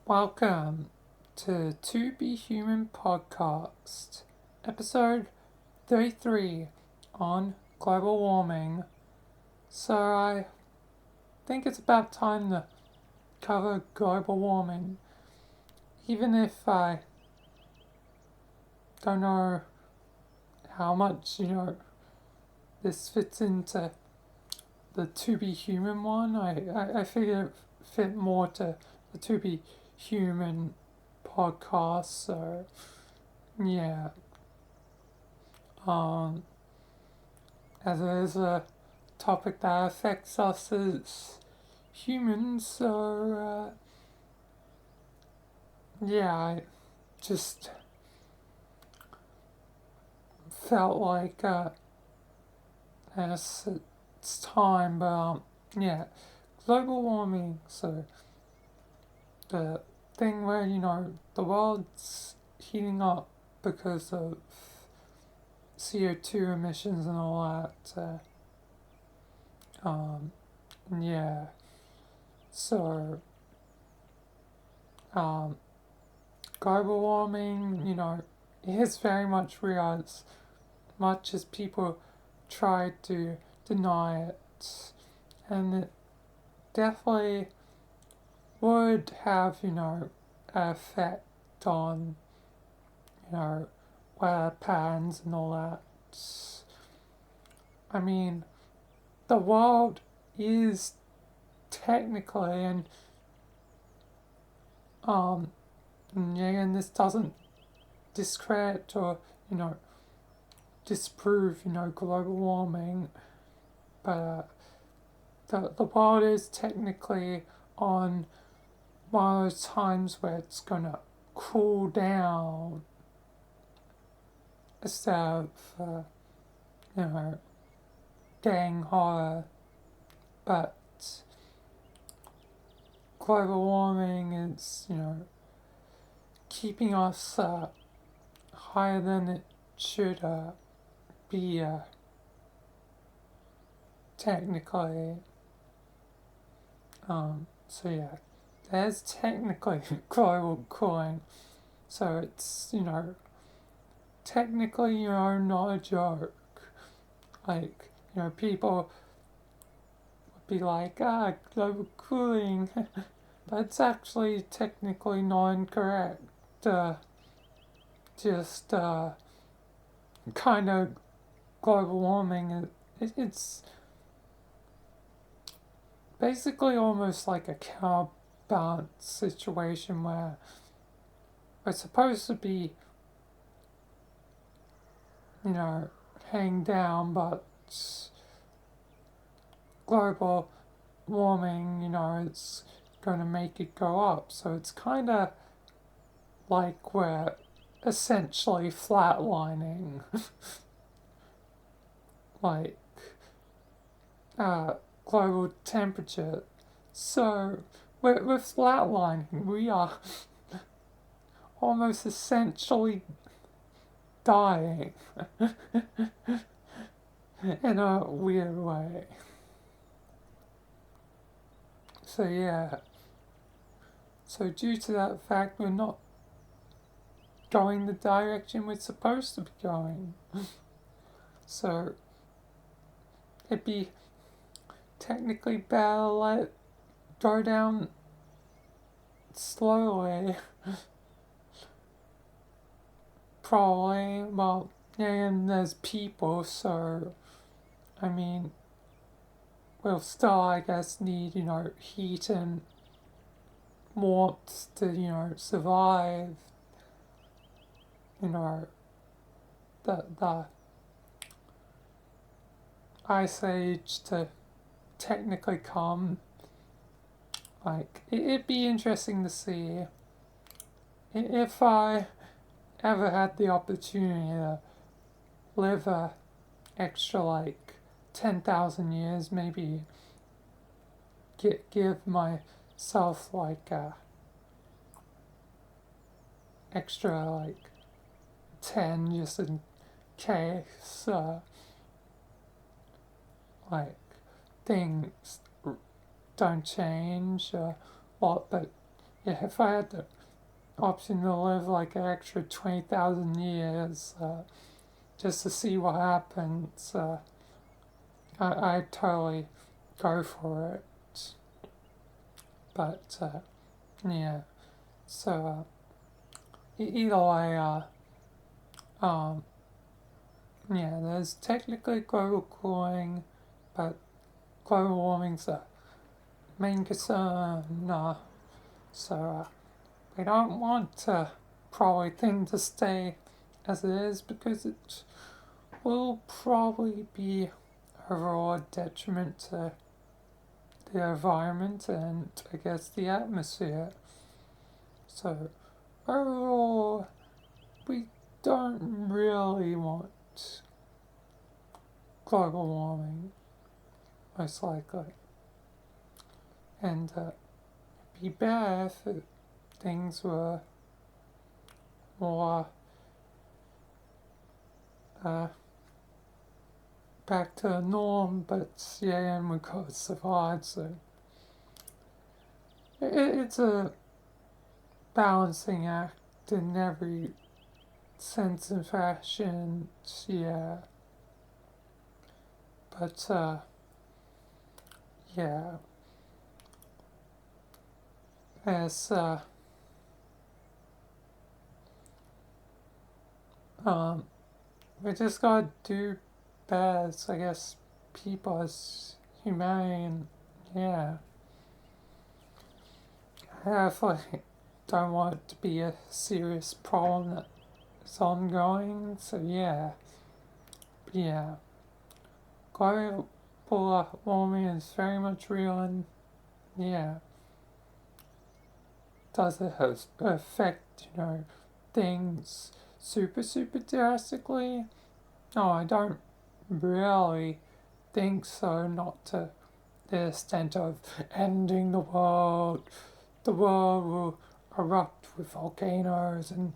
Welcome to To Be Human podcast, episode 33 on global warming. So I think it's about time to cover global warming, even if I don't know how much, this fits into the To Be Human one. I figure it fit more to the To Be Human podcast, so yeah. Um, as it is a topic that affects us as humans, so yeah, I just felt like it's time, but yeah, global warming. So the thing where the world's heating up because of CO2 emissions and all that. Yeah. So um, global warming, is very much real. As much as people try to deny it, and it definitely would have, an effect on, weather patterns and all that. I mean, the world is technically, and this doesn't discredit or, disprove, global warming, but the world is technically on one of those times where it's gonna cool down instead of, getting hotter. But global warming is, keeping us higher than it should be technically. So yeah, there's technically global cooling. So it's, technically, not a joke. Like, people would be like, global cooling, but it's actually technically not incorrect. Just kind of global warming. It's basically almost like a counterbalance situation where we're supposed to be, hang down, but global warming, it's going to make it go up. So it's kind of like we're essentially flatlining, like global temperature. So we're flatlining. We are almost essentially dying in a weird way. So yeah. So due to that fact, we're not going the direction we're supposed to be going. So it'd be technically better to let it go down slowly. Probably. Well, and there's people, so I mean, we'll still, I guess, need, heat and warmth to, survive, the ice age to technically come. Like, it'd be interesting to see if I ever had the opportunity to live a extra, like, 10,000 years, maybe give myself, like, extra, like, 10 just in case, like, things don't change or what, but yeah, if I had the option to live like an extra 20,000 years just to see what happens, I'd totally go for it. But yeah, so either way, um, yeah, there's technically global cooling, but global warming's a main concern. So we don't want probably things to stay as it is because it will probably be overall a detriment to the environment and I guess the atmosphere. So overall, we don't really want global warming, most likely. And it'd be better if things were more uh, back to the norm, but yeah, and we got to survive, so it's a balancing act in every sense and fashion, yeah. But yeah, as we just gotta do best, I guess. People as humane, yeah. I definitely don't want it to be a serious problem that's ongoing. So yeah. Global warming is very much real, and yeah, does it affect things super drastically? No, I don't really think so. Not to the extent of ending the world. The world will erupt with volcanoes and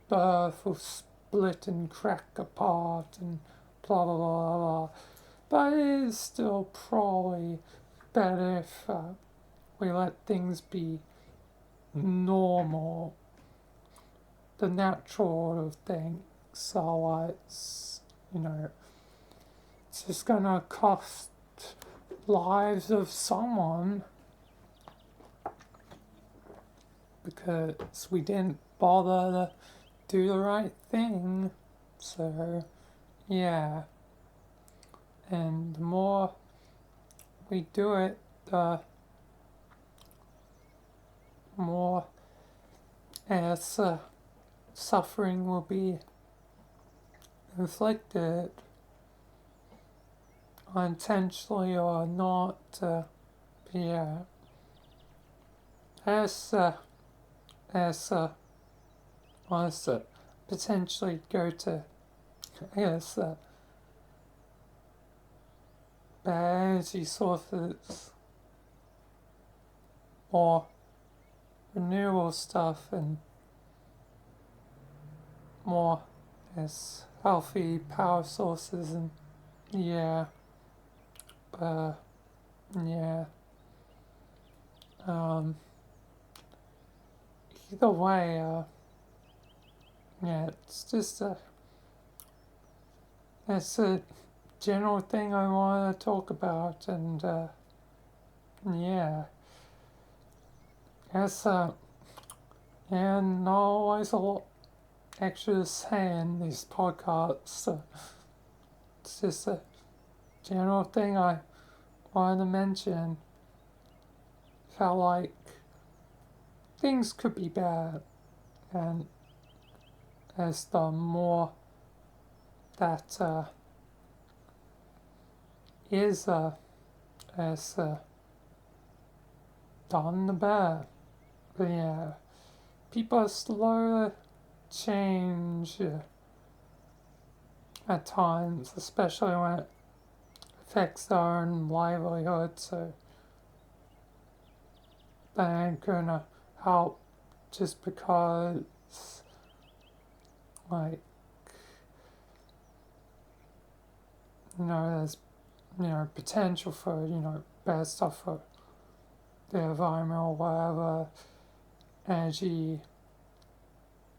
the earth will split and crack apart and blah blah blah blah. But it is still probably better if we let things be normal, the natural order of things. Otherwise, it's just gonna cost lives of someone because we didn't bother to do the right thing. So, yeah. And the more we do it, the more as suffering will be inflicted, unintentionally or not. Yeah. As was to potentially go to, I guess, bad energy sources or renewable stuff and more as healthy power sources and yeah, yeah. Um, Either way, yeah, it's a general thing I want to talk about, and yeah, guess and not always a lot extra to say in these podcasts. So it's just a general thing I wanted to mention. Felt like things could be bad, and as the more that is as done, the better. But yeah, people are slow to change at times, especially when it affects their own livelihood. So they ain't gonna help just because, like, there's potential for bad stuff for the environment or whatever, energy,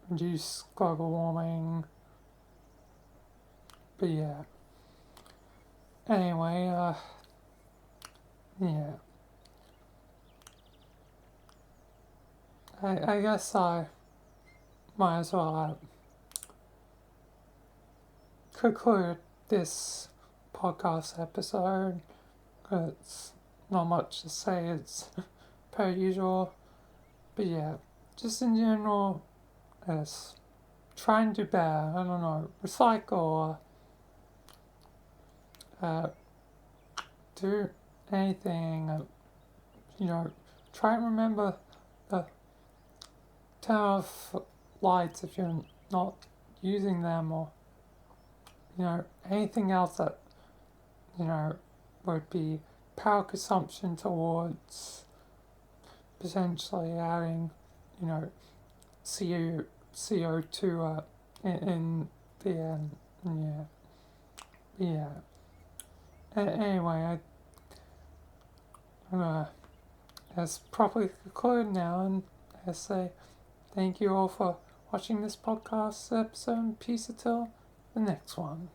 reduce global warming. But yeah. Anyway, yeah. I guess I might as well conclude this podcast episode. It's not much to say, it's per usual. But yeah, just in general, yes, try and do better. I don't know, recycle, do anything, try and remember the turn off lights if you're not using them, or anything else that would be power consumption towards potentially adding CO2 in the end. Yeah. Anyway, I'm gonna properly conclude now and say thank you all for watching this podcast episode, and peace until the next one.